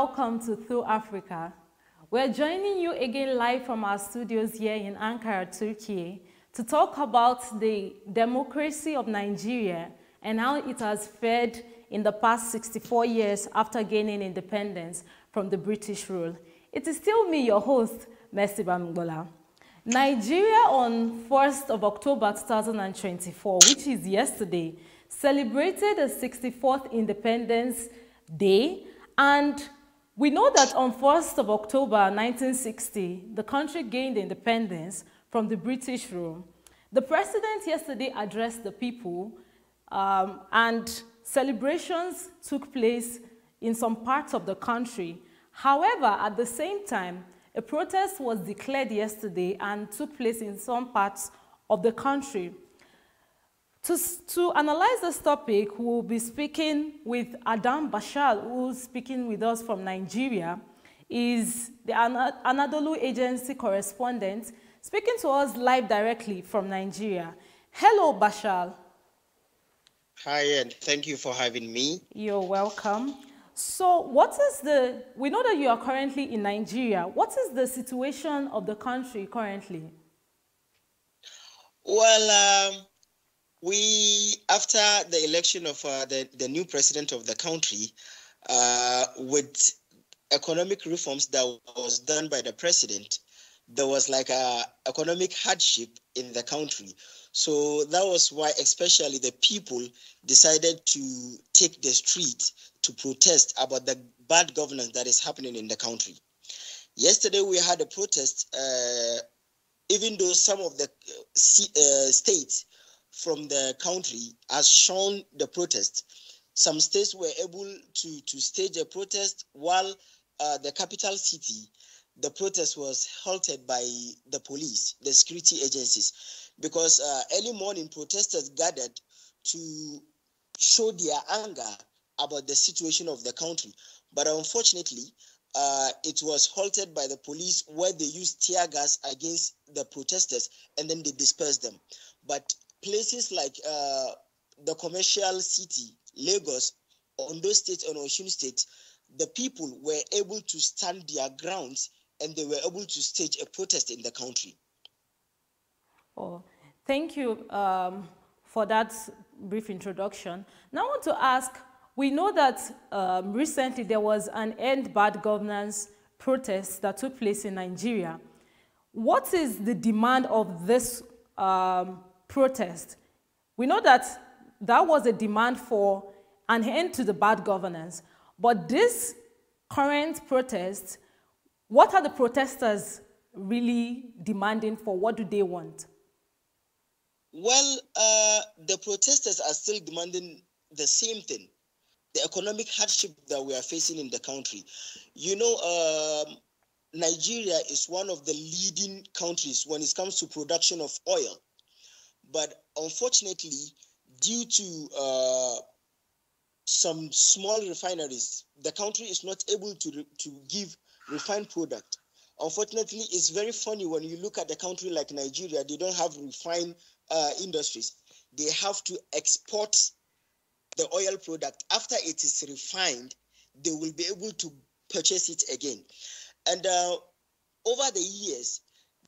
welcome to Through Africa. We're joining you again live from our studios here in Ankara, Turkey, to talk about the democracy of Nigeria and how it has fared in the past 64 years after gaining independence from the British rule. It is still me, your host, Mercy Bamgbola. Nigeria on 1st of October 2024, which is yesterday, celebrated the 64th Independence Day, and we know that on 1st of October 1960, the country gained independence from the British rule. The president yesterday addressed the people, and celebrations took place in some parts of the country. However, at the same time, a protest was declared yesterday and took place in some parts of the country. To analyze this topic, we'll be speaking with Adam Bashal, who's speaking with us from Nigeria. Is the Anadolu Agency correspondent, speaking to us live directly from Nigeria. Hello, Bashal. Hi, and thank you for having me. You're welcome. So we know that you are currently in Nigeria. What is the situation of the country currently? Well, after the election of the new president of the country, with economic reforms that was done by the president, there was like a economic hardship in the country. So that was why especially the people decided to take the street to protest about the bad governance that is happening in the country. Yesterday we had a protest, even though some of the states from the country has shown the protest. Some states were able to stage a protest, while the capital city, the protest was halted by the police, the security agencies, because early morning protesters gathered to show their anger about the situation of the country. But unfortunately, it was halted by the police, where they used tear gas against the protesters and then they dispersed them. But places like the commercial city, Lagos, Ondo State and Osun State, the people were able to stand their grounds and they were able to stage a protest in the country. Oh, thank you for that brief introduction. Now I want to ask, we know that recently there was an End Bad Governance protest that took place in Nigeria. What is the demand of this protest? We know that that was a demand for an end to the bad governance, but this current protest, what are the protesters really demanding for? What do they want? Well, the protesters are still demanding the same thing, the economic hardship that we are facing in the country. You know, Nigeria is one of the leading countries when it comes to production of oil. But unfortunately, due to some small refineries, the country is not able to give refined product. Unfortunately, it's very funny when you look at a country like Nigeria, they don't have refined industries. They have to export the oil product. After it is refined, they will be able to purchase it again. And over the years,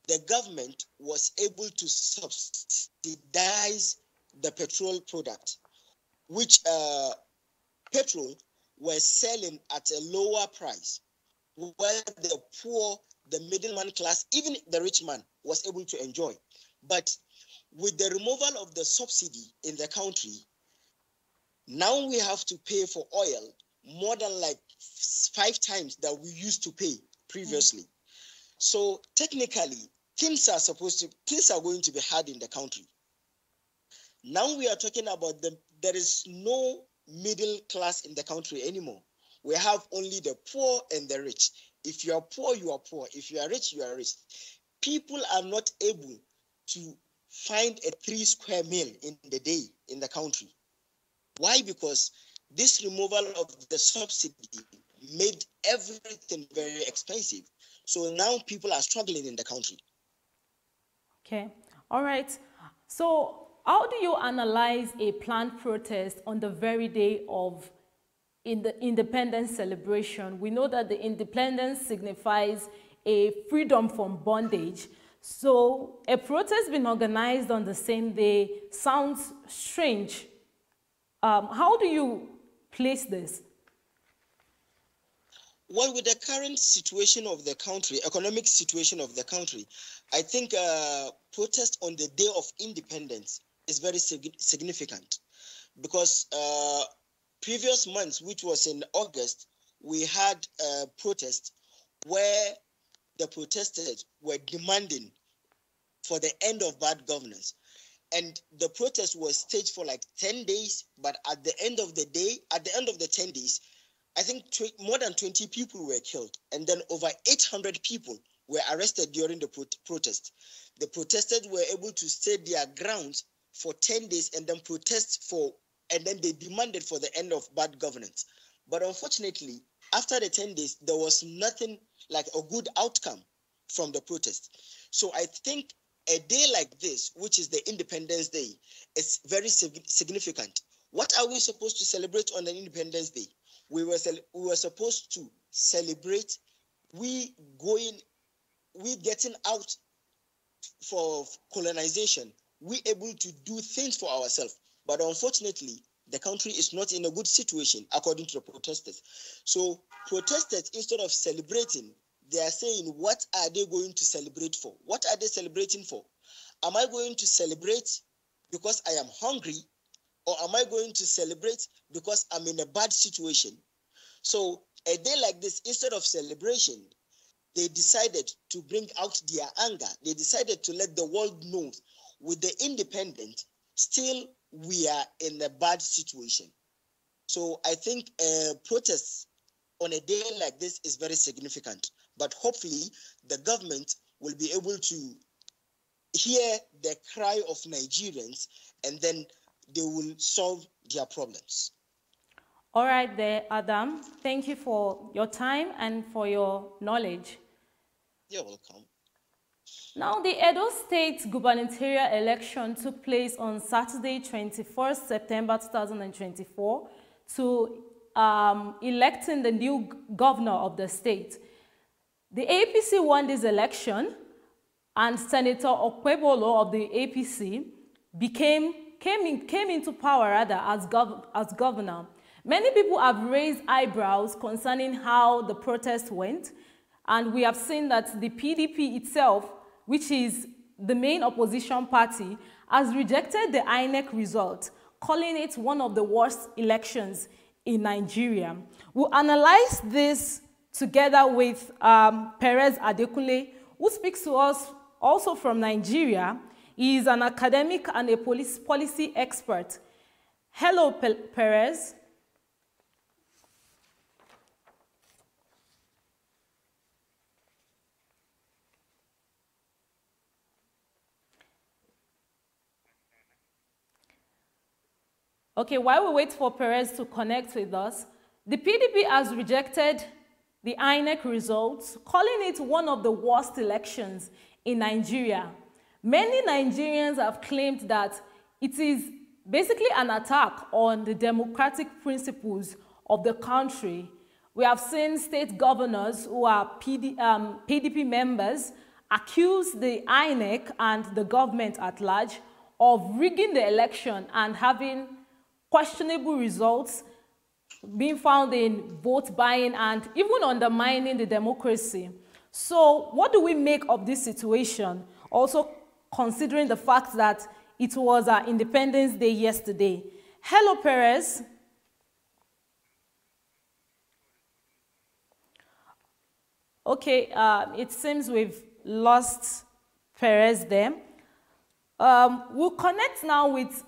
the government was able to subsidize the petrol product, which petrol was selling at a lower price, where the poor, the middleman class, even the rich man was able to enjoy. But with the removal of the subsidy in the country, now we have to pay for oil more than like 5 times that we used to pay previously. So technically, things are going to be hard in the country. Now we are talking about there is no middle class in the country anymore. We have only the poor and the rich. If you are poor, you are poor. If you are rich, you are rich. People are not able to find a 3 square meal in the day in the country. Why? Because this removal of the subsidy made everything very expensive. So now people are struggling in the country. Okay. All right. So how do you analyze a planned protest on the very day of in the independence celebration. We know that the independence signifies a freedom from bondage. So a protest being organized on the same day sounds strange. How do you place this? Well, with the current situation of the country, economic situation of the country, I think protest on the day of independence is very significant, because previous months, which was in August, we had a protest where the protesters were demanding for the end of bad governance. And the protest was staged for like 10 days, but at the end of the day, at the end of the 10 days, I think more than 20 people were killed, and then over 800 people were arrested during the protest. The protesters were able to stay their grounds for 10 days and then and then they demanded for the end of bad governance. But unfortunately, after the 10 days, there was nothing like a good outcome from the protest. So I think a day like this, which is the Independence Day, is very significant. What are we supposed to celebrate on the Independence Day? We were supposed to celebrate we getting out for colonization, we able to do things for ourselves. But unfortunately, the country is not in a good situation, according to the protesters. So protesters, instead of celebrating, they are saying, what are they going to celebrate for? What are they celebrating for? Am I going to celebrate because I am hungry? Or am I going to celebrate because I'm in a bad situation? So a day like this, instead of celebration, they decided to bring out their anger. They decided to let the world know, with the independent, still we are in a bad situation. So I think protests on a day like this is very significant. But hopefully the government will be able to hear the cry of Nigerians, and then they will solve their problems. All right there, Adam. Thank you for your time and for your knowledge. You're welcome. Now, the Edo State Gubernatorial Election took place on Saturday, 21st September 2024, to electing the new governor of the state. The APC won this election, and Senator Okpebolo of the APC came into power as governor. Many people have raised eyebrows concerning how the protest went, and we have seen that the PDP itself, which is the main opposition party, has rejected the INEC result, calling it one of the worst elections in Nigeria. We'll analyze this together with Perez Adekunle, who speaks to us also from Nigeria. He is an academic and a policy expert. Hello, Perez. Okay, while we wait for Perez to connect with us, the PDP has rejected the INEC results, calling it one of the worst elections in Nigeria. Many Nigerians have claimed that it is basically an attack on the democratic principles of the country. We have seen state governors who are PDP members accuse the INEC and the government at large of rigging the election and having questionable results being found in vote buying and even undermining the democracy. So what do we make of this situation? Also considering the fact that it was our Independence Day yesterday. Hello, Perez. Okay, it seems we've lost Perez there. We'll connect now with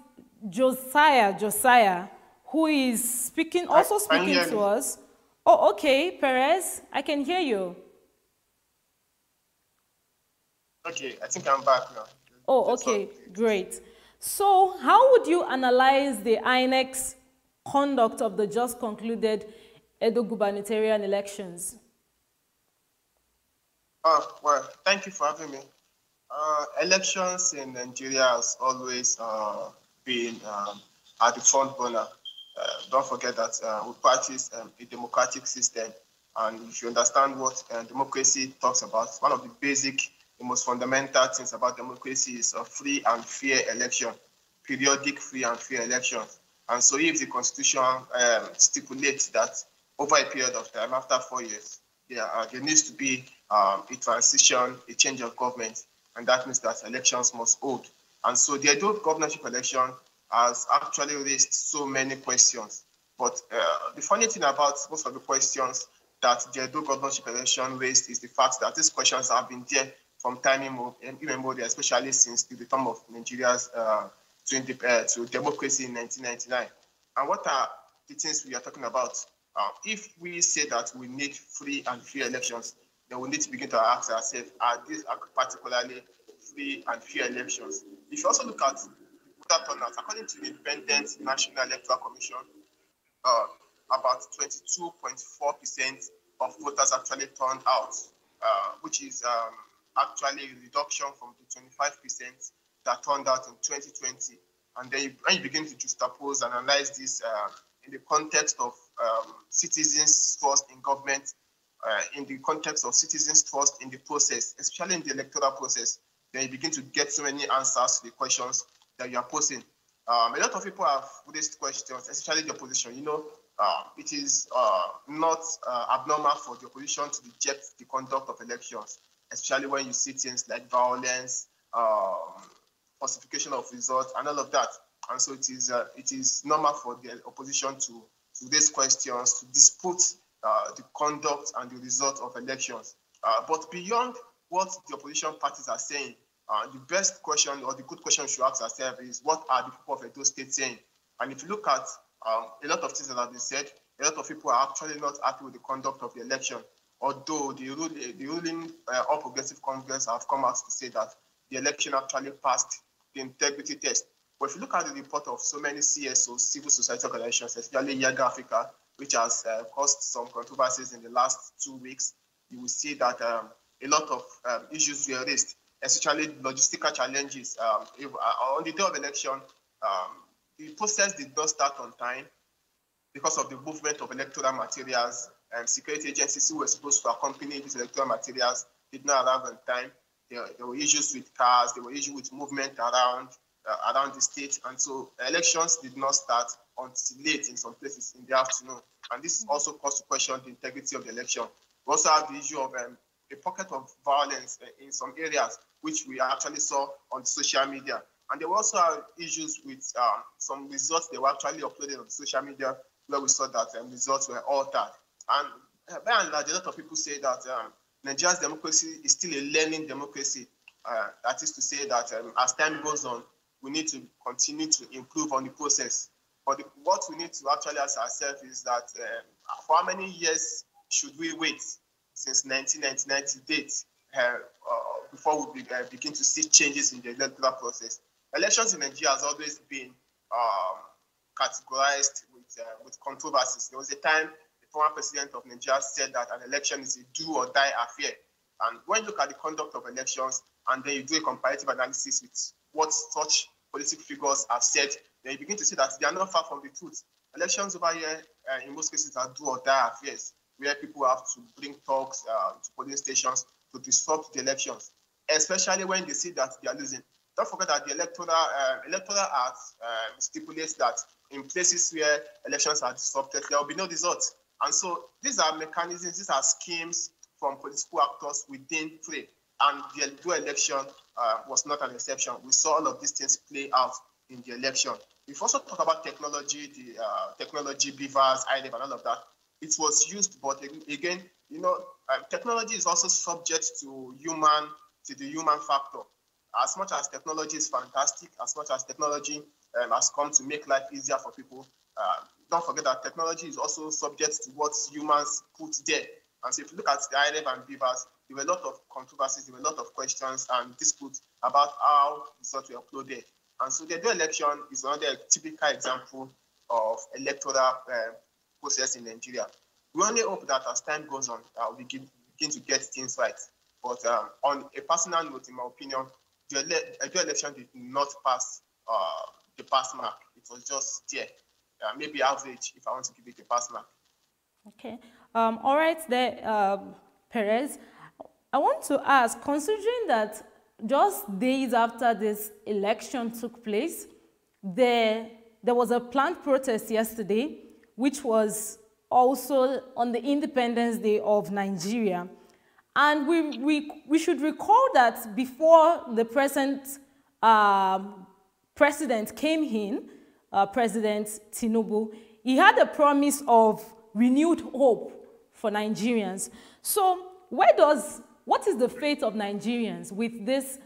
Josiah, who is also speaking to us. Oh, okay, Perez, I can hear you. Okay, I think I'm back now. Oh, okay, great. So how would you analyze the INEC's conduct of the just concluded Edo gubernatorial elections? Well, thank you for having me. Elections in Nigeria has always been at the front burner don't forget that we practice a democratic system. And if you understand what democracy talks about, one of the basic, the most fundamental things about democracy is a free and fair election, periodic free and fair elections. And so if the Constitution stipulates that over a period of time, after 4 years, there needs to be a transition, a change of government, and that means that elections must hold. And so the Edo governorship election has actually raised so many questions. But the funny thing about most of the questions that the Edo governorship election raised is the fact that these questions have been there from time immemorial, especially since the return of Nigeria's to democracy in 1999. And what are the things we are talking about? If we say that we need free and fair elections, then we need to begin to ask ourselves, are these particularly free and fair elections? If you also look at voter turnout, according to the Independent National Electoral Commission, about 22.4% of voters actually turned out, which is actually a reduction from the 25% that turned out in 2020. And then when you begin to juxtapose and analyze this in the context of citizens' trust in government, in the context of citizens' trust in the process, especially in the electoral process, then you begin to get so many answers to the questions that you are posing. A lot of people have raised questions, especially the opposition. You know, it is not abnormal for the opposition to reject the conduct of elections, especially when you see things like violence, falsification of results, and all of that. And so it is normal for the opposition to raise questions, to dispute the conduct and the result of elections. But beyond what the opposition parties are saying, the best question or the good question we should ask ourselves is, what are the people of Edo State saying? And if you look at a lot of things that have been said, a lot of people are actually not happy with the conduct of the election, although the ruling All Progressive Congress have come out to say that the election actually passed the integrity test. But if you look at the report of so many CSOs, civil society organizations, especially Yaga Africa, which has caused some controversies in the last 2 weeks, you will see that a lot of issues were raised, especially logistical challenges. On the day of election, the process did not start on time because of the movement of electoral materials, and security agencies who were supposed to accompany these electoral materials did not arrive on time. There were issues with cars, there were issues with movement around the state, and so elections did not start until late in some places in the afternoon. And this also caused to question the integrity of the election. We also have the issue of a pocket of violence in some areas, which we actually saw on social media. And there were also issues with some results that were actually uploaded on social media, where we saw that results were altered. And by and large, a lot of people say that Nigeria's democracy is still a learning democracy. That is to say that as time goes on, we need to continue to improve on the process. But what we need to actually ask ourselves is that for how many years should we wait since 1999 to date before we begin to see changes in the electoral process? Elections in Nigeria has always been categorized with controversies. There was a time the former president of Nigeria said that an election is a do or die affair. And when you look at the conduct of elections and then you do a comparative analysis with what such political figures have said, then you begin to see that they are not far from the truth. Elections over here, in most cases, are do or die affairs, where people have to bring talks to polling stations to disrupt the elections, especially when they see that they are losing. Don't forget that the Electoral Act stipulates that in places where elections are disrupted, there will be no results. And so these are mechanisms, these are schemes from political actors within play. And the Edo election was not an exception. We saw all of these things play out in the election. We've also talked about technology, the technology, beavers, IDEB, and all of that. It was used, but again, you know, technology is also subject to the human factor. As much as technology is fantastic, as much as technology has come to make life easier for people, don't forget that technology is also subject to what humans put there. And so if you look at the IDEB and beavers, there were a lot of controversies, there were a lot of questions and disputes about how results were uploaded. And so the Edo election is another typical example of electoral process in Nigeria. We only hope that as time goes on, we begin to get things right. But on a personal note, in my opinion, the Edo election did not pass the pass mark. It was just there. maybe average, if I want to give it a pass mark. Okay. All right, there, Perez. I want to ask, considering that just days after this election took place, there was a planned protest yesterday, which was also on the Independence Day of Nigeria. And we should recall that before the present president came in, President Tinubu, he had a promise of renewed hope for Nigerians. So what is the fate of Nigerians with this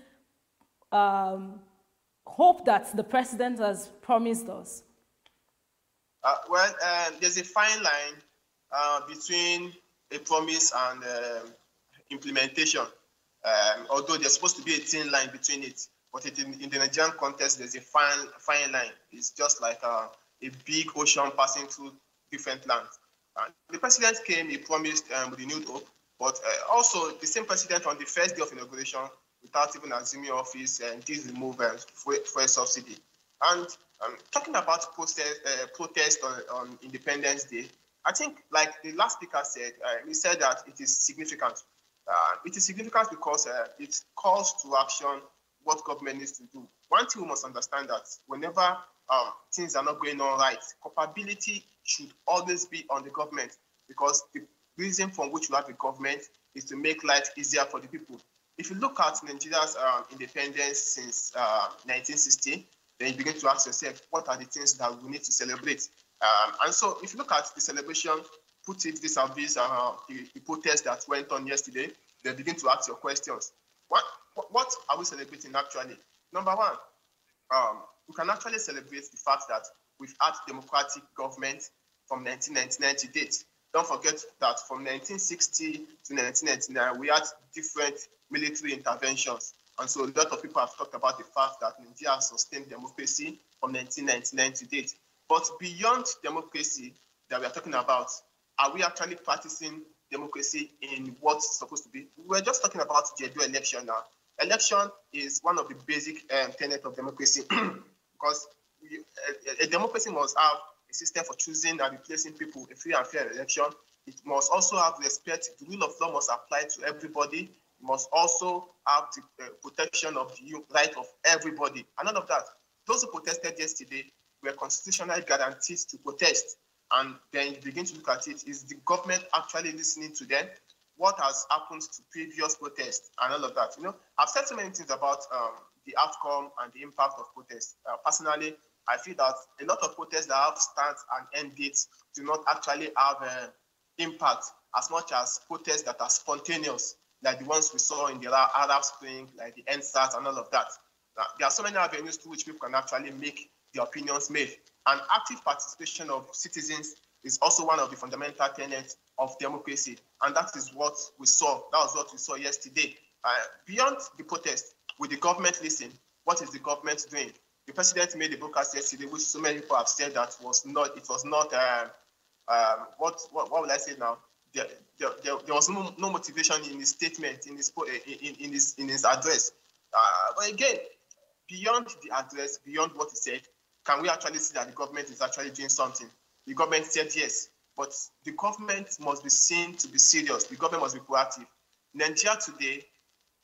hope that the president has promised us? There's a fine line between a promise and implementation, although there's supposed to be a thin line between it. But in the Nigerian context, there's a fine line. It's just like a big ocean passing through different lands. The president came, he promised renewed hope, but also the same president on the first day of inauguration, without even assuming office, did remove fuel subsidy. And talking about protest on Independence Day, I think, like the last speaker said, he said that it is significant. It is significant because it calls to action what government needs to do. One thing we must understand that whenever things are not going on right, culpability should always be on the government, because the reason for which we have a government is to make life easier for the people. If you look at Nigeria's independence since 1960, then you begin to ask yourself, what are the things that we need to celebrate? And so if you look at the celebration, put it vis-a-vis the protest that went on yesterday, then begin to ask your questions. What are we celebrating actually? Number one, we can actually celebrate the fact that we've had democratic government from 1999 to date. Don't forget that from 1960 to 1999, we had different military interventions. And so a lot of people have talked about the fact that Nigeria has sustained democracy from 1999 to date. But beyond democracy that we are talking about, are we actually practicing democracy in what's supposed to be? We're just talking about the election now. Election is one of the basic tenets of democracy because a democracy must have a system for choosing and replacing people, a free and fair election. It must also have respect. The rule of law must apply to everybody. It must also have the protection of the right of everybody. And none of that. Those who protested yesterday were constitutionally guaranteed to protest. And then you begin to look at it, is the government actually listening to them? What has happened to previous protests and all of that? You know, I've said so many things about the outcome and the impact of protests. Personally, I feel that a lot of protests that have start and end dates do not actually have impact as much as protests that are spontaneous, like the ones we saw in the Arab Spring, like the EndSARS and all of that. There are so many avenues through which people can actually make their opinions made. And active participation of citizens is also one of the fundamental tenets of democracy. And that is what we saw. That was what we saw yesterday. Beyond the protest, will the government listen? What is the government doing? The president made a broadcast yesterday, which so many people have said that what will I say now? There was no motivation in his statement, in his address. But again, beyond the address, beyond what he said, can we actually see that the government is actually doing something? The government said yes, but the government must be seen to be serious. The government must be proactive. Nigeria today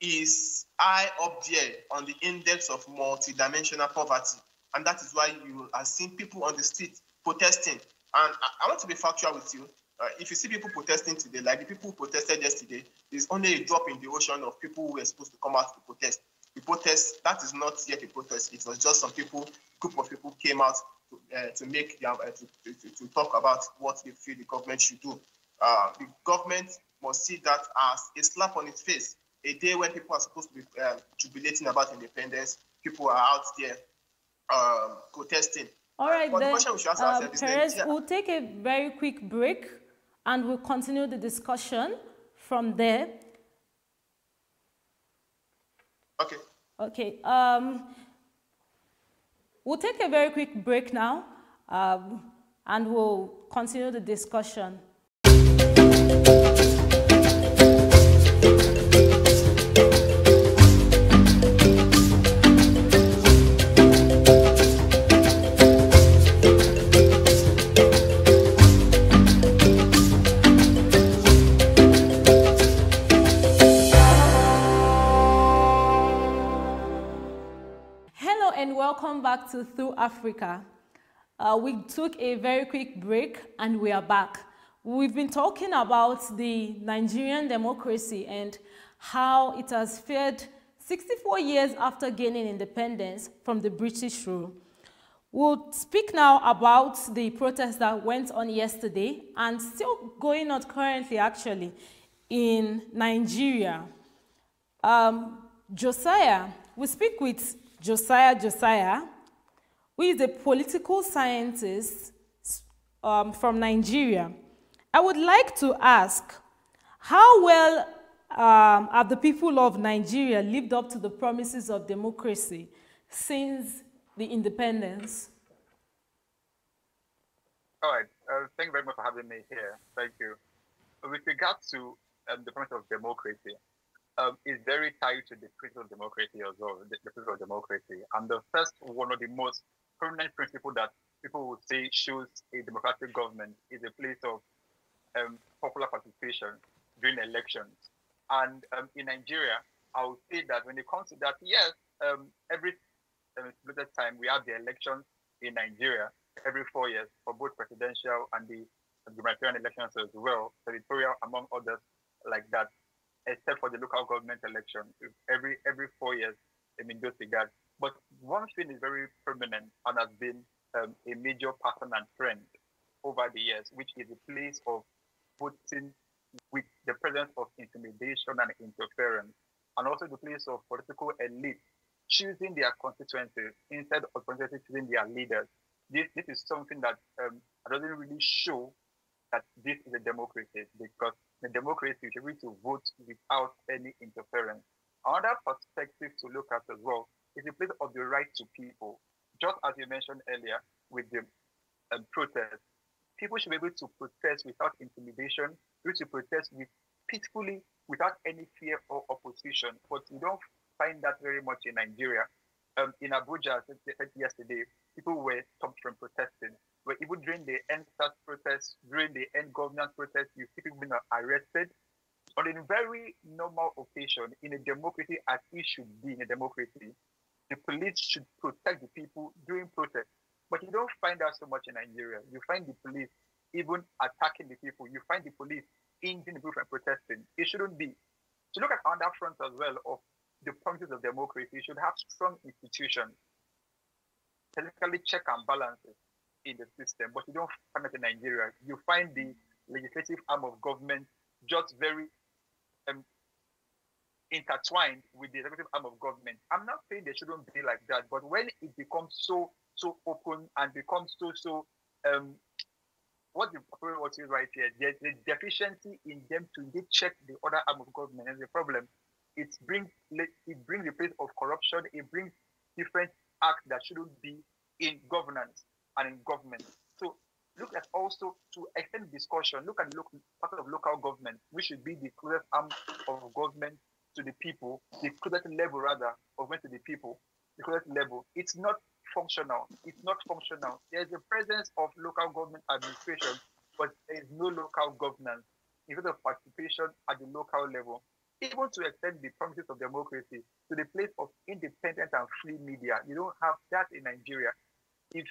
is high up there on the index of multidimensional poverty. And that is why you are seeing people on the street protesting. And I want to be factual with you. If you see people protesting today, like the people who protested yesterday, there's only a drop in the ocean of people who were supposed to come out to protest. The protest, that is not yet a protest. It was just some people, group of people came out to make to talk about what they feel the government should do. The government must see that as a slap on its face. A day when people are supposed to be jubilating about independence, people are out there protesting. All right, then, Perez, we'll take a very quick break and we'll continue the discussion from there. Okay. Okay. We'll take a very quick break now and we'll continue the discussion. and welcome back to Through Africa. We took a very quick break and we are back. We've been talking about the Nigerian democracy and how it has fared 64 years after gaining independence from the British rule. We'll speak now about the protest that went on yesterday and still going on currently actually in Nigeria. Josiah, we speak with Josiah, who is a political scientist from Nigeria. I would like to ask, how well have the people of Nigeria lived up to the promises of democracy since the independence? All right. Thank you very much for having me here. Thank you. With regard to the promise of democracy, it's very tied to the principle of democracy as well, the principle of democracy. And the first one of the most prominent principles that people would say shows a democratic government is a place of popular participation during elections. And in Nigeria, I would say that when it comes to that, yes, every time we have the elections in Nigeria every 4 years for both presidential and the gubernatorial elections as well, territorial among others like that, except for the local government election every 4 years in those regards. But one thing is very permanent and has been a major pattern and trend over the years, which is a place of voting with the presence of intimidation and interference, and also the place of political elite choosing their constituencies instead of constituencies choosing their leaders. This is something that doesn't really show that this is a democracy, because in a democracy you should be able to vote without any interference. Another perspective to look at as well is the place of the right to people. Just as you mentioned earlier with the protest, people should be able to protest without intimidation, able to protest peacefully without any fear or opposition. But we don't find that very much in Nigeria. In Abuja, as I said yesterday, people were stopped from protesting. But even during the end-start protest, during the end governance protest, you see people being arrested. On a very normal occasion, in a democracy as it should be in a democracy, the police should protect the people during protest. But you don't find that so much in Nigeria. You find the police even attacking the people. You find the police injuring the people from protesting. It shouldn't be. To look at another front as well of the promises of democracy, you should have strong institutions, technically check and balances in the system, but you don't find it in Nigeria. You find the legislative arm of government just very intertwined with the executive arm of government. I'm not saying they shouldn't be like that, but when it becomes so open and becomes so what the what is right here, there's a deficiency in them to check the other arm of government, and the problem. It brings the place of corruption. It brings different acts that shouldn't be in governance and in government. So look at also, to extend discussion, look at the part of local government, which should be the closest arm of government to the people, the closest level rather of government to the people, the closest level. It's not functional. It's not functional. There's a presence of local government administration, but there is no local governance in terms of participation at the local level. Even to extend the promises of democracy to the place of independent and free media. You don't have that in Nigeria. If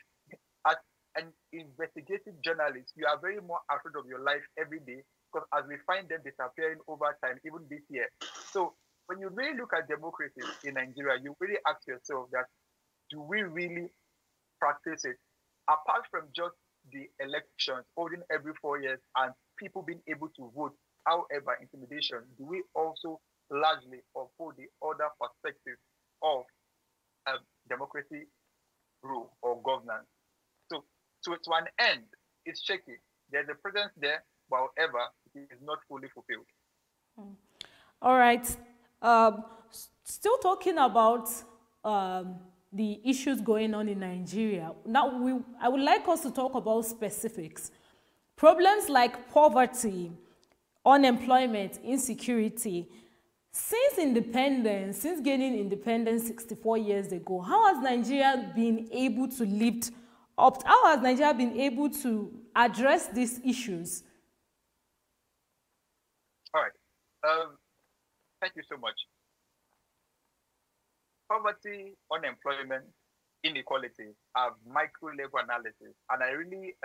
as an investigative journalist, you are very more afraid of your life every day, because as we find them disappearing over time, even this year. So when you really look at democracy in Nigeria, you really ask yourself that, do we really practice it? Apart from just the elections holding every 4 years and people being able to vote, however, intimidation, do we also largely uphold the other perspective of democracy rule or governance? So to an end, it's shaky. There's a presence there, but however, it is not fully fulfilled. All right. Still talking about the issues going on in Nigeria. Now, I would like us to talk about specifics. Problems like poverty, unemployment, insecurity. Since independence, since gaining independence 64 years ago, how has Nigeria been able to lift up? How has Nigeria been able to address these issues? All right. Thank you so much. Poverty, unemployment inequalities are micro-level analysis. And I really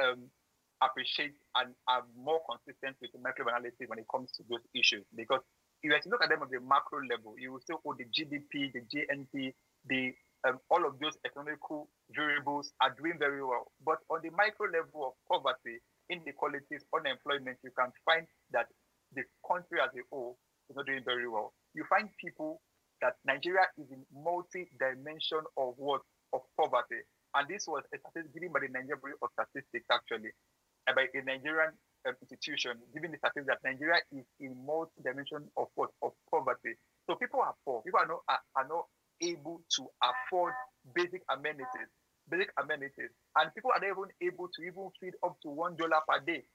appreciate and are more consistent with the micro-analysis when it comes to those issues. Because if you have to look at them at the macro level, you will say, oh, the GDP, the GNP, the all of those economical variables are doing very well. But on the micro level of poverty, inequalities, unemployment, you can find that the country as a whole is not doing very well. You find people that Nigeria is in multi-dimension of what? Of poverty. And this was a statistic given by the Nigerian Bureau of Statistics, actually, and by a Nigerian institution, giving the statistics that Nigeria is in multi-dimension of what? Of poverty. So people are poor. People are not able to afford basic amenities. And people are not even able to even feed up to $1 per day.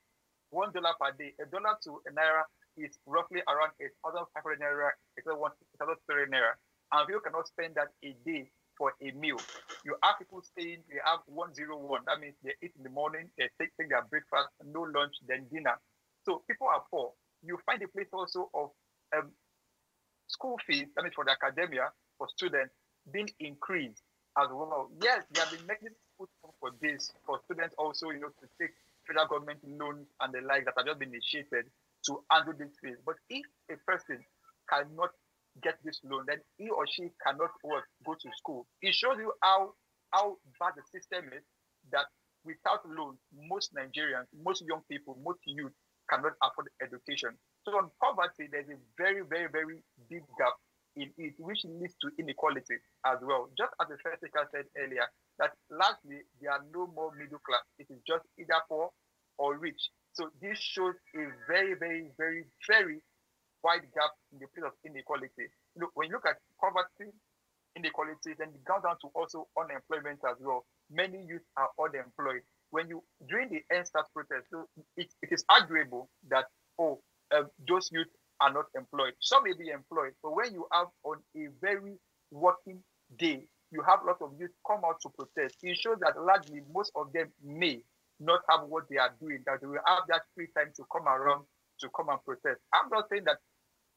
$1 per day. $1 to a naira is roughly around 8,500 naira, 8,300 naira. And people cannot spend that a day for a meal. You have people staying, they have 101. That means they eat in the morning, they take their breakfast, no lunch, then dinner. So people are poor. You find a place also of school fees, that means for the academia, for students, being increased as well. Yes, they have been making food for this, for students also, to take federal government loans and the like that have just been initiated to handle this fees. But if a person cannot get this loan, then he or she cannot go to school. It shows you how bad the system is, that without loans, most Nigerians, most young people, most youth cannot afford education. So on poverty, there's a very, very, very big gap in it, which leads to inequality as well. Just as the first speaker said earlier, that largely there are no more middle class. It is just either poor or rich. So this shows a very, very, very, very wide gap in the place of inequality. When you look at poverty, inequality, then it goes down to also unemployment as well. Many youth are unemployed. During the EndSARS protest, so it is arguable that those youth are not employed. Some may be employed, but when you have on a very working day, you have a lot of youth come out to protest. It shows that largely most of them may not have what they are doing, that they will have that free time to come around to come and protest. I'm not saying that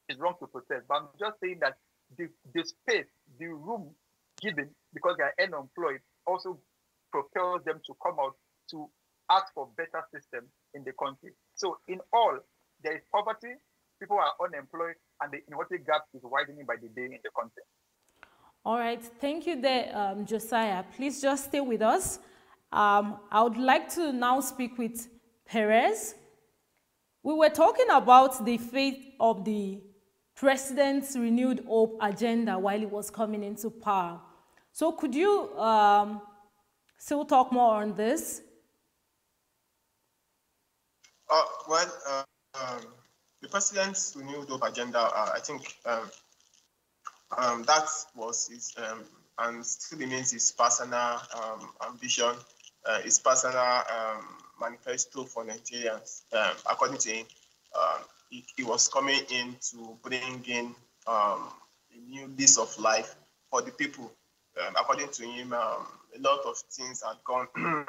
it's wrong to protest, but I'm just saying that the space, the room given because they are unemployed also propels them to come out to ask for better system in the country. So in all, there is poverty, people are unemployed, and the inequality gap is widening by the day in the country. All right, thank you there, Josiah. Please just stay with us. I would like to now speak with Perez. We were talking about the fate of the president's renewed hope agenda while he was coming into power. So could you still talk more on this? The president's renewed hope agenda, I think that was his, and still remains his personal ambition, his personal manifesto for Nigerians. According to him, he was coming in to bring in a new lease of life for the people. According to him, a lot of things had gone a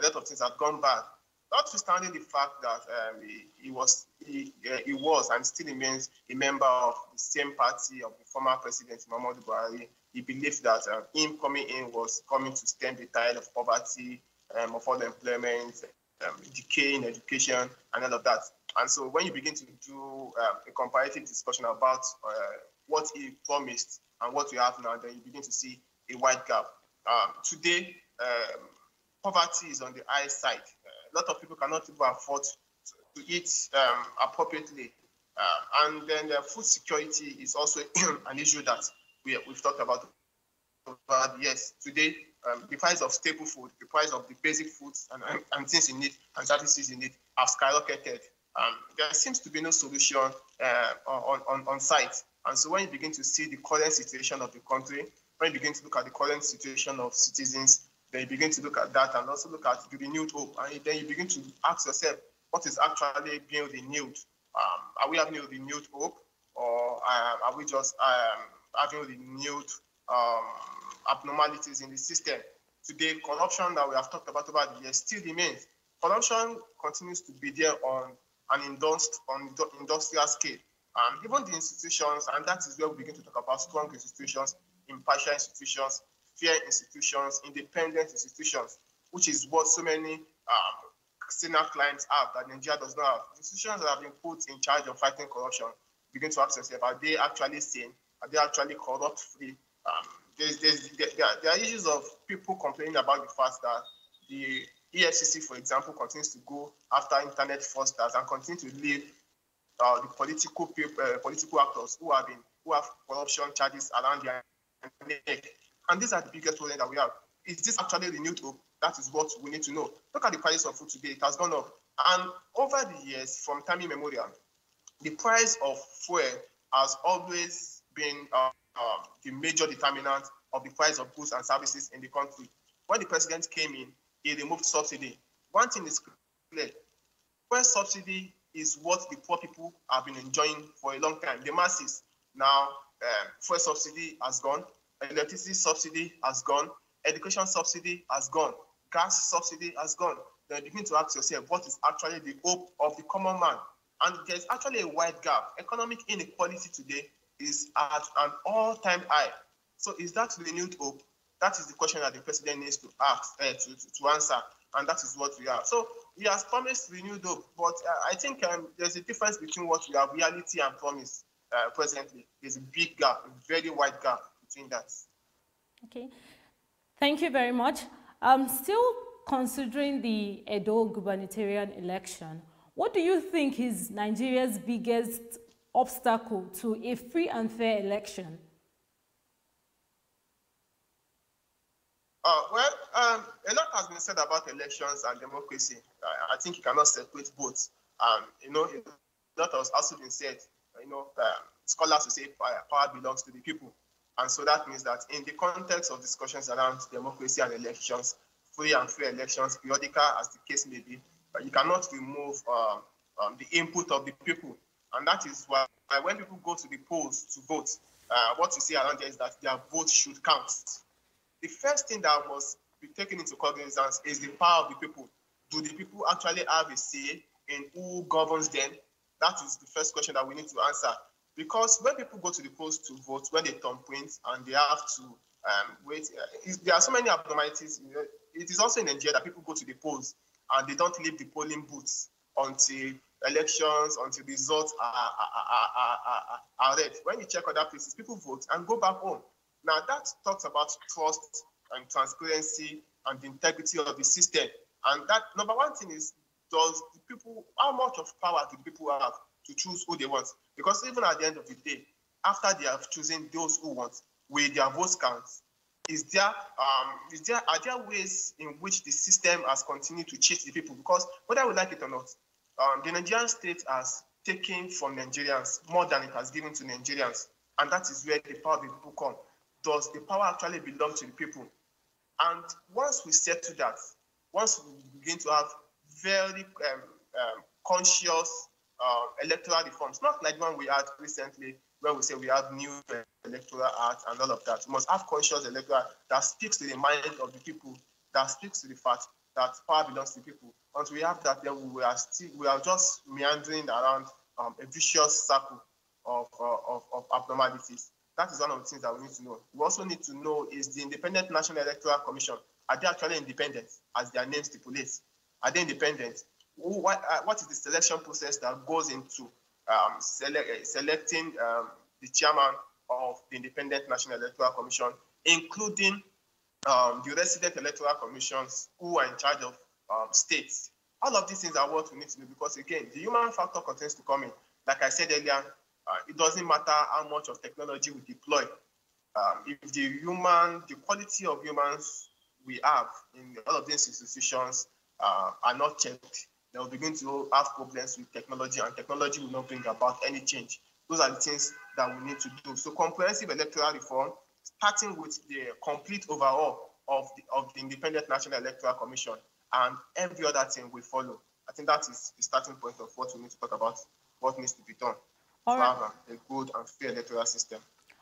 lot of things had gone bad. Notwithstanding the fact that he was and still remains a member of the same party of the former president Muhammadu Buhari, he believed that him coming in was coming to stem the tide of poverty, of unemployment, decay in education, and all of that. And so when you begin to do a comparative discussion about what he promised and what we have now, then you begin to see a wide gap. Today, poverty is on the high side. A lot of people cannot even afford to eat appropriately. And then food security is also an issue that we've talked about. But yes, today, the price of staple food, the price of the basic foods and things in it and services in it have skyrocketed. There seems to be no solution on site. And so when you begin to see the current situation of the country, when you begin to look at the current situation of citizens, then you begin to look at that and also look at the renewed hope. And then you begin to ask yourself, what is actually being renewed? Are we having a renewed hope, or are we just having renewed abnormalities in the system? Today, corruption that we have talked about over the years still remains. Corruption continues to be there on an industrial scale. Even the institutions, and that is where we begin to talk about strong institutions, impartial institutions, fair institutions, independent institutions, which is what so many senior clients have that Nigeria does not have. Institutions that have been put in charge of fighting corruption begin to ask themselves, are they actually sane? Are they actually corrupt-free? There are issues of people complaining about the fact that the EFCC, for example, continues to go after internet fraudsters and continue to leave the political actors who have corruption charges around their neck. And these are the biggest problems that we have. Is this actually renewed hope? That is what we need to know. Look at the price of food today. It has gone up. And over the years, from time immemorial, the price of fuel has always been the major determinant of the price of goods and services in the country. When the president came in, he removed subsidy. One thing is clear. Fuel subsidy is what the poor people have been enjoying for a long time. The masses. Now, fuel subsidy has gone. Electricity subsidy has gone. Education subsidy has gone. Gas subsidy has gone. Then you begin to ask yourself, what is actually the hope of the common man? And there's actually a wide gap. Economic inequality today is at an all-time high. So is that renewed hope? That is the question that the president needs to ask, to answer, and that is what we have. So he has promised renewed hope, but I think there's a difference between what we have, reality and promise presently. There's a big gap, a very wide gap between that. Okay, thank you very much. Still considering the Edo Gubernatorial Election, what do you think is Nigeria's biggest obstacle to a free and fair election? A lot has been said about elections and democracy. I think you cannot separate both. A lot has also been said. Scholars will say power belongs to the people. And so that means that in the context of discussions around democracy and elections, free and fair elections, periodical as the case may be, you cannot remove the input of the people. And that is why when people go to the polls to vote, what you see around there is that their vote should count. The first thing that must be taken into cognizance is the power of the people. Do the people actually have a say in who governs them? That is the first question that we need to answer. Because when people go to the polls to vote, when they thumbprint and they have to wait, there are so many abnormalities. It is also in Nigeria that people go to the polls and they don't leave the polling booths until elections, until the results are read. When you check other places, people vote and go back home. Now that talks about trust and transparency and the integrity of the system. And that number one thing is, how much of power do people have to choose who they want? Because even at the end of the day, after they have chosen those who want, will their votes count? Are there ways in which the system has continued to cheat the people? Because whether we like it or not, the Nigerian state has taken from Nigerians more than it has given to Nigerians. And that is where the power of the people come. Does the power actually belong to the people? And once we settle that, once we begin to have very conscious electoral reforms, not like one we had recently, when we say we have new electoral act and all of that. We must have conscious electoral that speaks to the mind of the people, that speaks to the fact that power belongs to the people. Once we have that, then we are just meandering around a vicious circle of abnormalities. That is one of the things that we need to know. We also need to know is the Independent National Electoral Commission, are they actually independent, as their name stipulates? Are they independent? What is the selection process that goes into selecting the chairman of the Independent National Electoral Commission, including the resident electoral commissions who are in charge of states? All of these things are what we need to know, because again, the human factor continues to come in. Like I said earlier, it doesn't matter how much of technology we deploy. If the quality of humans we have in all of these institutions are not checked, they will begin to have problems with technology, and technology will not bring about any change. Those are the things that we need to do. So comprehensive electoral reform, starting with the complete overhaul of the Independent National Electoral Commission, and every other thing will follow. I think that is the starting point of what we need to talk about, what needs to be done to have a good and fair electoral system.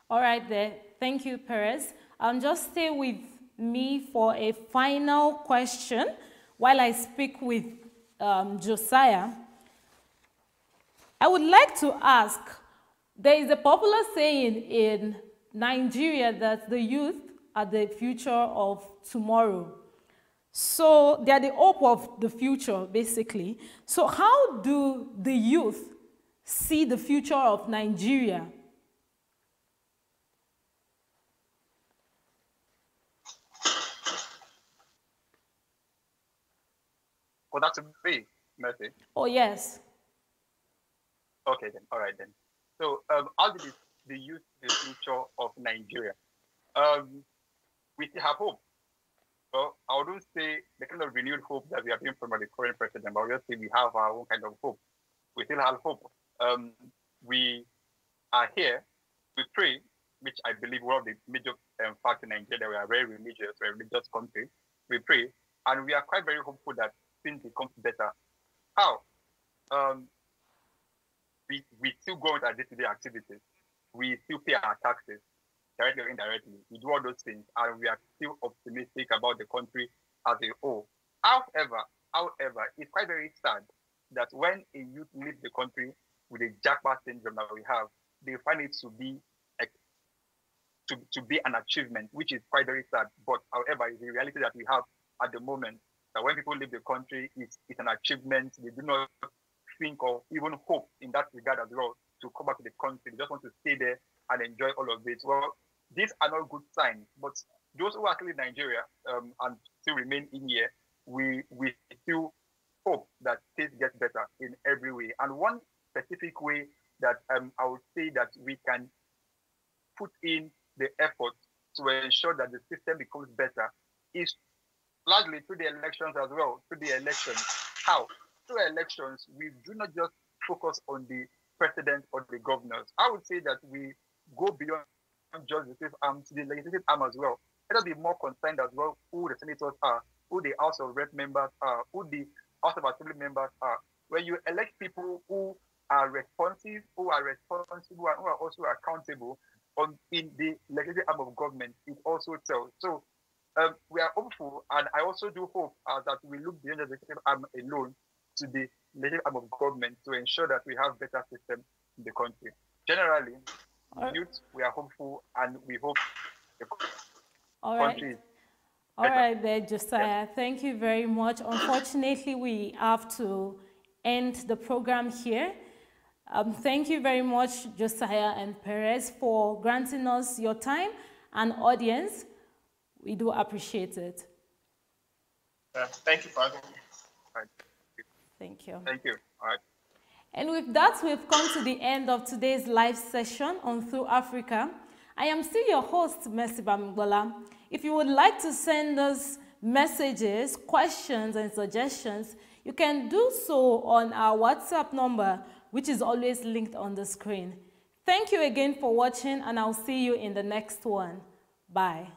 All right there. Thank you, Perez. Just stay with me for a final question while I speak with Josiah. I would like to ask, there is a popular saying in Nigeria, that the youth are the future of tomorrow. So they are the hope of the future, basically. So how do the youth see the future of Nigeria? For that to be, Mercy? Oh, yes. Okay, then. All right, then. So how did the youth the future of Nigeria? We still have hope. Well, I wouldn't say the kind of renewed hope that we have been from the current president, but obviously we have our own kind of hope. We still have hope. We are here. We pray, which I believe one of the major facts in Nigeria, we are very religious, we're a religious country. We pray, and we are quite very hopeful that things become better. How? We still go with our day-to-day activities. We still pay our taxes, directly or indirectly. We do all those things, and we are still optimistic about the country as a whole. However, it's quite very sad that when a youth leaves the country with a jackpot syndrome that we have, they find it to be an achievement, which is quite very sad. But however, it's the reality that we have at the moment, that when people leave the country, it's an achievement. They do not think or even hope in that regard as well to come back to the country. They just want to stay there and enjoy all of it. Well, these are not good signs, but those who are still in Nigeria and still remain in here, we still hope that things get better in every way. And one specific way that I would say that we can put in the effort to ensure that the system becomes better is largely through the elections as well, through the elections. How? Through elections, we do not just focus on the president or the governors. I would say that we go beyond just the executive arm to the legislative arm as well. Let us be more concerned as well who the senators are, who the House of Rep members are, who the House of Assembly members are. When you elect people who are responsive, who are responsible, and who are also accountable in the legislative arm of government, it also tells. So we are hopeful, and I also do hope that we look beyond the executive arm alone to the legislative arm of government to ensure that we have better system in the country. Generally, youth, we are hopeful, and we hope the country is all right there, Josiah. Yeah. Thank you very much. Unfortunately, we have to end the program here. Thank you very much, Josiah and Perez, for granting us your time and audience. We do appreciate it. Thank you for having me. Right. Thank you. Thank you. All right. And with that, we've come to the end of today's live session on Through Africa. I am still your host, Mercy Bamigbola. If you would like to send us messages, questions, and suggestions, you can do so on our WhatsApp number, which is always linked on the screen. Thank you again for watching, and I'll see you in the next one. Bye.